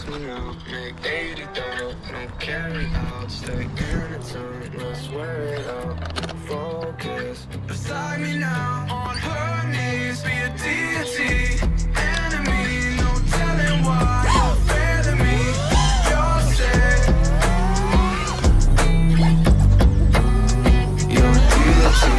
me now. Make 80 double, don't carry out. Stay in the zone, let's wear it out. Focus. Beside me now, on her knees, be a deity. Enemy, no telling why. You're failing me, you're safe. You're a deity.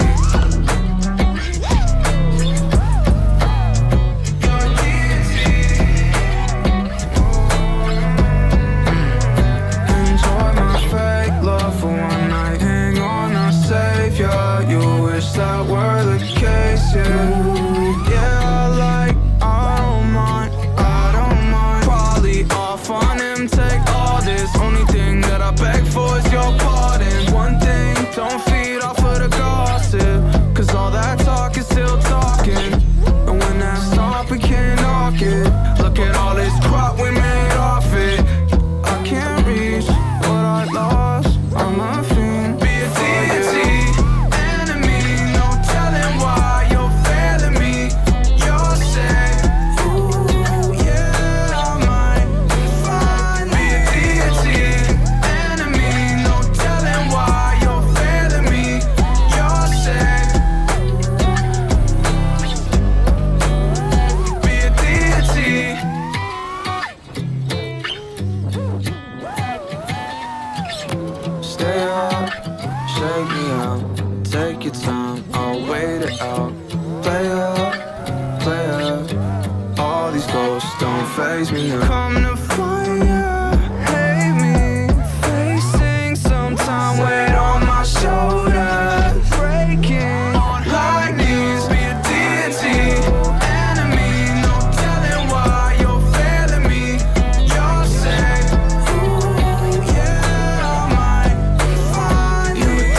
That were the case, yeah, I don't mind. Probably off on him, take all this. Only thing that I beg for is your pardon. One thing, don't feed off of the gossip, cause all that talk is still talking. And when that stop, we can't knock it. Look at all this crap we made off it. I can't reach what I lost, I'm a fiend. Be a deity. Face me now. Come to find ya, hate me, facing sometime weight on my shoulders, breaking like knees, be a deity. Enemy, no telling why you're failing me. You're safe. Ooh, yeah, I might find you a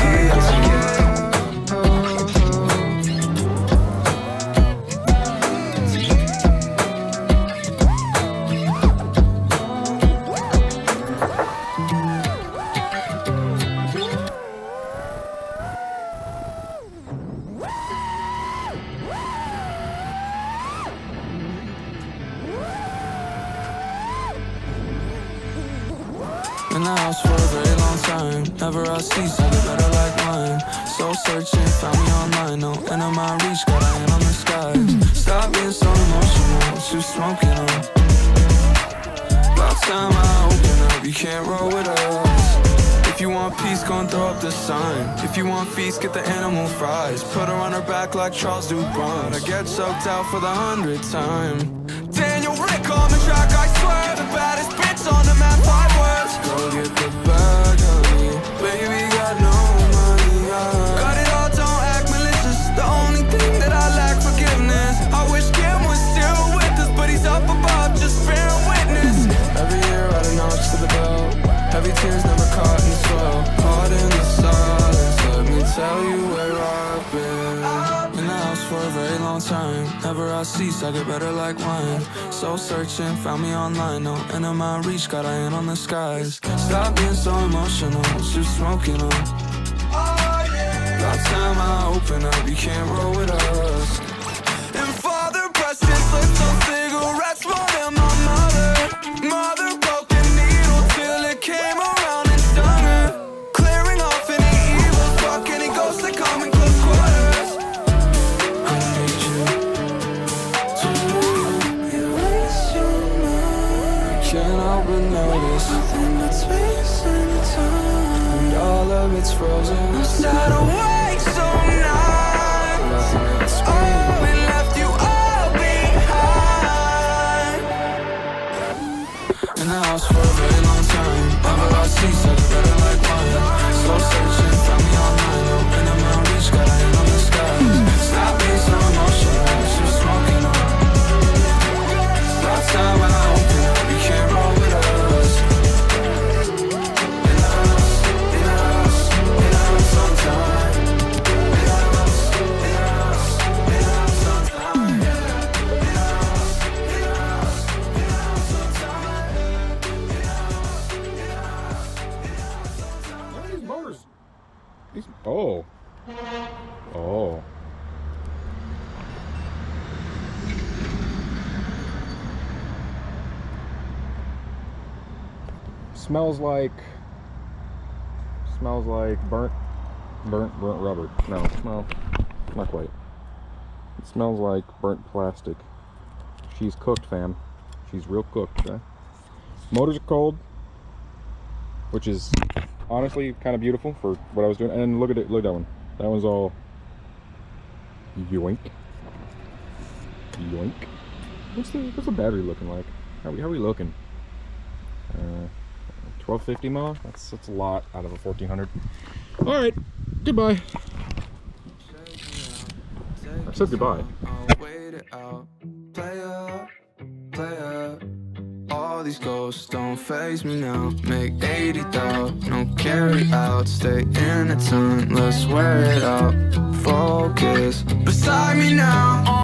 in the house for a very long time. Never I see something better like mine. Soul searching, found me online. No end of my reach, got a hand on the skies. Stop being so emotional, what you smoking on? About time I open up, you can't roll with us. If you want peace, go and throw up the sign. If you want feast, get the animal fries. Put her on her back like Charles Dupont. I get choked out for the 100th time. Daniel Rick on the track, I swear. The baddest bitch on the map, 5 words. Go get the bag, honey. Baby, got no money. Got it all, don't act malicious. The only thing that I lack, forgiveness. I wish Kim was still with us, but he's up above, just bearing witness. Every year add a notch to the belt. Heavy tears never caught in the swell. Caught in the silence, let me tell you where I've been. In the house for a very long time. Never I cease, I get better like wine. Soul searching, found me online. No end of my reach, got a hand on the skies. Stop being so emotional, what you smoking on? About time I open up, you can't roll with us. And Father Preston slipped on cigarettes more than my mother. Mother broke a needle till it came around and stung her. Clearing off any evil, fuck any ghosts that come in close quarters. I need you to erase your mind. Can't help but notice nothing but space and time, and all of it's frozen. I'm sad awake so night. Oh, it left you all behind. In the house for a very long time. Never I see such better like mine. Slow searching, found me online. No end of my reach, got a hand on the skies. Stop being so emotional, what you smoking on? About time I open up, you can't roll with us. In the house, in the house, in the house on time. In the house, in the house, in the house on time. In the house, in the house, in the house on time. In the house, in the house, in the house on time. What are these motors? These, oh. Oh. smells like burnt rubber. No, not quite. It smells like burnt plastic. She's cooked, fam. She's real cooked. Okay? Motors are cold, which is honestly kind of beautiful for what I was doing. And look at it. Look at that one. That one's all yoink. Yoink. What's the battery looking like? How are we looking? 1250 mAh. That's a lot out of a 1400. All right. Goodbye. I said goodbye. All these ghosts don't faze me now. Make 80 thou, no carry out. Stay in the time, let's wear it out. Focus beside me now.